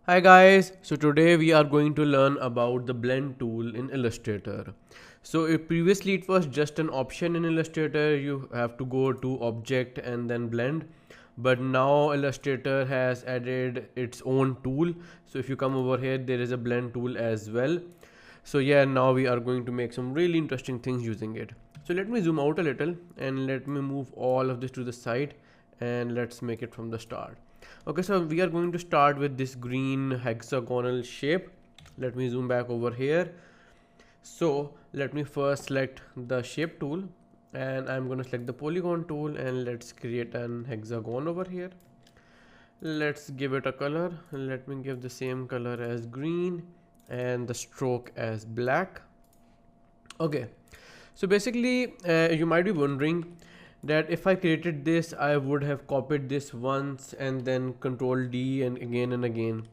Hi guys, so today we are going to learn about the blend tool in Illustrator. So if previously it was just an option in Illustrator, you have to go to object and then blend. But now Illustrator has added its own tool. So if you come over here, there is a blend tool as well. So yeah, now we are going to make some really interesting things using it. So let me zoom out a little and let me move all of this to the side and let's make it from the start. Okay, so we are going to start with this green hexagonal shape. Let me zoom back over here. So let me first select the shape tool and I'm going to select the polygon tool and let's create an hexagon over here. Let's give it a color. Let me give the same color as green and the stroke as black. Okay, so basically you might be wondering that if I created this, I would have copied this once and then control D and again.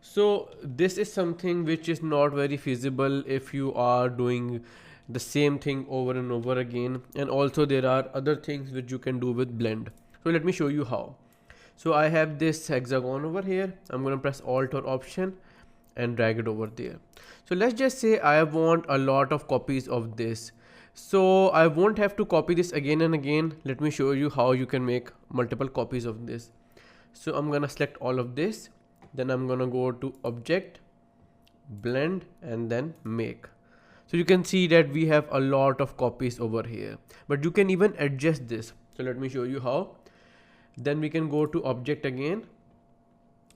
So this is something which is not very feasible if you are doing the same thing over and over again. And also there are other things which you can do with blend. So let me show you how. So I have this hexagon over here. I'm going to press Alt or Option and drag it over there. So let's just say I want a lot of copies of this. So I won't have to copy this again and again. Let me show you how you can make multiple copies of this. So I'm gonna select all of this. Then I'm gonna go to Object, Blend, and then Make. So you can see that we have a lot of copies over here. But you can even adjust this. So let me show you how. Then we can go to Object again,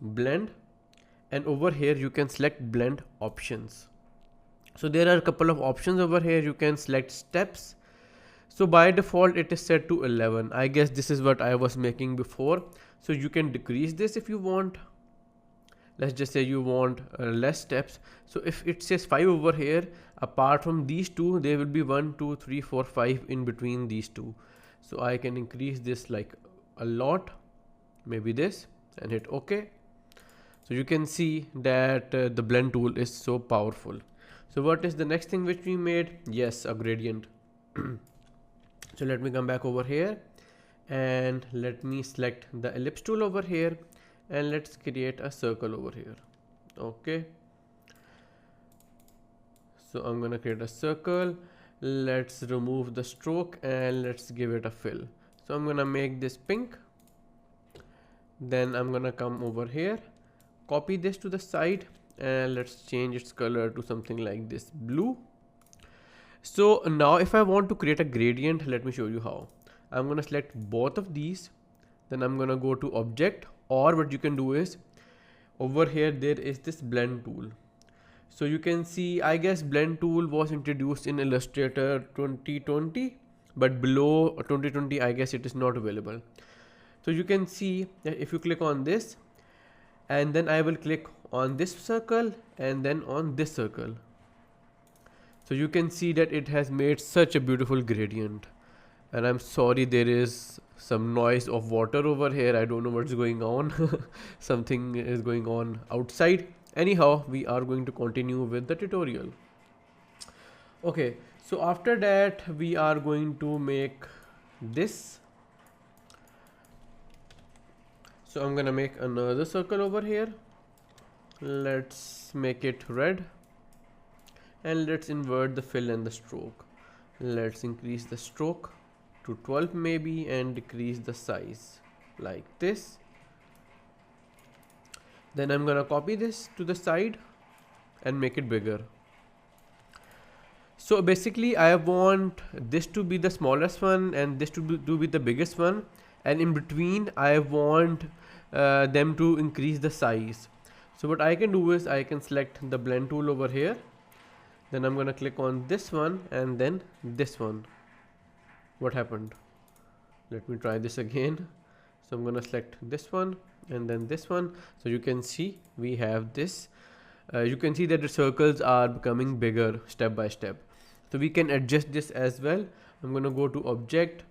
Blend, and over here you can select blend options. So there are a couple of options over here. You can select steps. So by default it is set to 11. I guess this is what I was making before. So you can decrease this if you want. Let's just say you want less steps. So if it says 5 over here, apart from these two, there will be 1, 2, 3, 4, 5 in between these two. So I can increase this like a lot, maybe this, and hit OK. So you can see that the blend tool is so powerful. So what is the next thing which we made? Yes, a gradient. So let me come back over here and let me select the ellipse tool over here and let's create a circle over here. Okay. So I'm gonna create a circle. Let's remove the stroke and let's give it a fill. So I'm gonna make this pink. Then I'm gonna come over here, copy this to the side and let's change its color to something like this blue. So now if I want to create a gradient, let me show you how. I'm going to select both of these. Then I'm going to go to Object, or what you can do is over here there is this blend tool. So you can see, I guess blend tool was introduced in Illustrator 2020, but below 2020 I guess it is not available. So you can see that if you click on this and then I will click on this circle and then on this circle. So you can see that it has made such a beautiful gradient. And I'm sorry there is some noise of water over here. I don't know what's going on. Something is going on outside. Anyhow, we are going to continue with the tutorial. Okay, so after that we are going to make this. So I'm gonna make another circle over here. Let's make it red. And let's invert the fill and the stroke. Let's increase the stroke to 12 maybe and decrease the size like this. Then I'm gonna copy this to the side and make it bigger. So basically I want this to be the smallest one and this to be the biggest one, and in between I want them to increase the size. So what I can do is I can select the blend tool over here. Then I'm gonna click on this one and then this one. What happened? Let me try this again. So I'm gonna select this one and then this one. So you can see we have this. You can see that the circles are becoming bigger step by step. So we can adjust this as well. I'm gonna go to Object,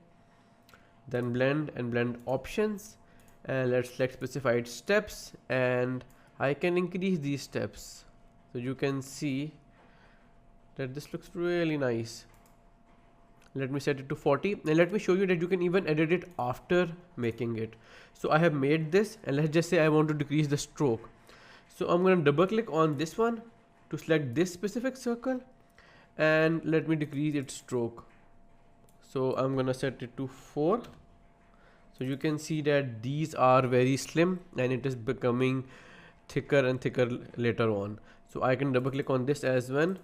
then Blend and Blend Options, and let's select specified steps, and I can increase these steps. So you can see that this looks really nice. Let me set it to 40 and let me show you that you can even edit it after making it. So I have made this and let's just say I want to decrease the stroke. So I'm going to double click on this one to select this specific circle, and let me decrease its stroke. So I'm going to set it to 4. So you can see that these are very slim and it is becoming thicker and thicker later on. So I can double click on this as well,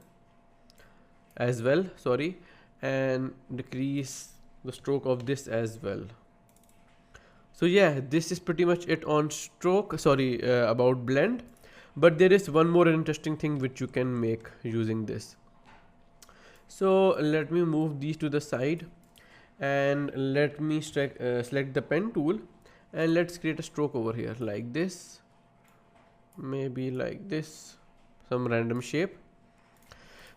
sorry, and decrease the stroke of this as well. So yeah, this is pretty much it on stroke, about blend. But there is one more interesting thing which you can make using this. So let me move these to the side, and let me select the pen tool, and let's create a stroke over here like this, maybe like this, some random shape.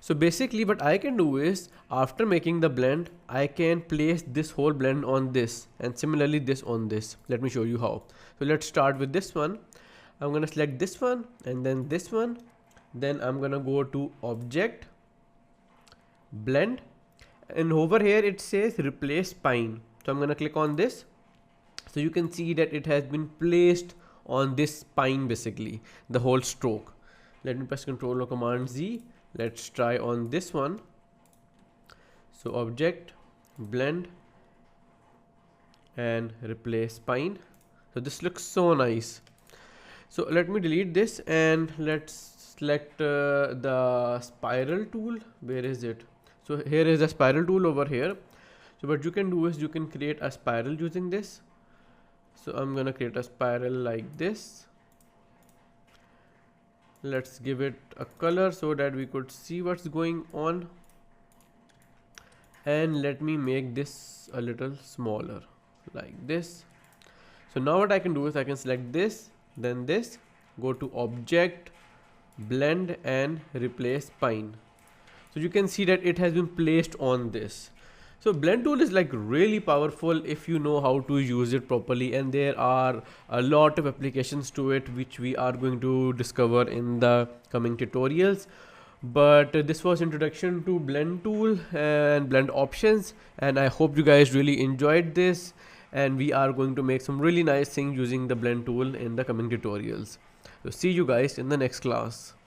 So basically what I can do is, after making the blend, I can place this whole blend on this, and similarly this on this. Let me show you how. So let's start with this one. I'm going to select this one and then this one. Then I'm going to go to object, blend, and over here it says replace spine. So I'm going to click on this. So you can see that it has been placed on this spine, basically the whole stroke. Let me press Ctrl or Command Z. Let's try on this one. So object, blend, and replace spine. So this looks so nice. So let me delete this and let's select the spiral tool. Where is it? So here is the spiral tool over here. So what you can do is you can create a spiral using this. So I'm gonna create a spiral like this. Let's give it a color so that we could see what's going on. And let me make this a little smaller like this. So now what I can do is I can select this, then this, go to object, blend, and replace spine. So you can see that it has been placed on this. So blend tool is like really powerful if you know how to use it properly, and there are a lot of applications to it which we are going to discover in the coming tutorials. But this was introduction to blend tool and blend options, and I hope you guys really enjoyed this, and we are going to make some really nice things using the blend tool in the coming tutorials. So see you guys in the next class.